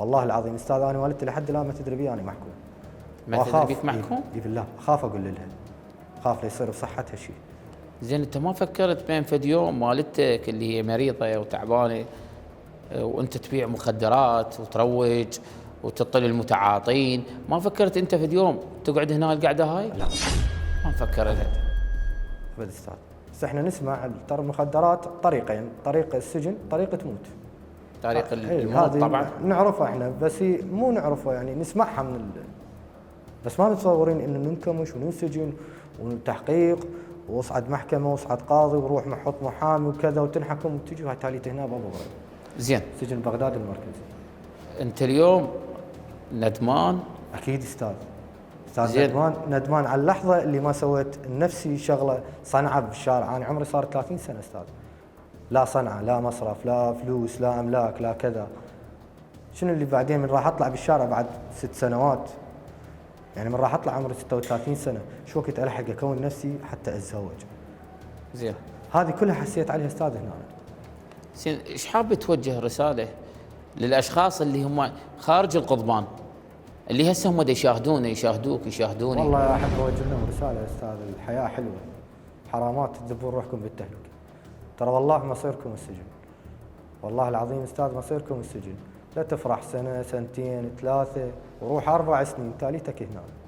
والله العظيم استاذ انا والدتي لحد الان ما تدري بي انا محكوم. ما تدري بيك محكوم؟ اي بالله اخاف اقول لها، اخاف لا يصير بصحتها شيء. زين انت ما فكرت بين فد يوم والدتك اللي هي مريضه وتعبانه وانت تبيع مخدرات وتروج وتطل المتعاطين، ما فكرت انت فد يوم تقعد هنا القعده هاي؟ لا ما مفكرت. ابد استاذ. بس احنا نسمع ترى المخدرات طريقين، طريق السجن طريقه تموت. طريق الموت طبعا نعرفها احنا، بس مو نعرفها يعني نسمعها بس ما متصورين ان ننكمش وننسجن وتحقيق واصعد محكمه واصعد قاضي وروح نحط محامي وكذا وتنحكم وتجي هاي تاليت هنا بابا غير. زين سجن بغداد المركزي. انت اليوم ندمان؟ اكيد استاذ ندمان على اللحظه اللي ما سويت لنفسي شغله صنعه بالشارع. انا عمري صار 30 سنه استاذ، لا صنعه لا مصرف لا فلوس لا املاك لا كذا. شنو اللي بعدين من راح اطلع بالشارع بعد 6 سنوات، يعني من راح اطلع عمري 36 سنه، شو وقت الحق اكون نفسي حتى اتزوج. زين هذه كلها حسيت عليها استاذ هنا. زين ايش حاب توجه رساله للاشخاص اللي هم خارج القضبان، اللي هسه هم يشاهدوك يشاهدوني؟ والله احب اوجه لهم رساله استاذ، الحياه حلوه، حرامات تذبون روحكم بالتهلكه. ترى والله مصيركم السجن، والله العظيم استاذ مصيركم السجن. لا تفرح سنه سنتين 3 وروح 4 سنين تاليتك هنا.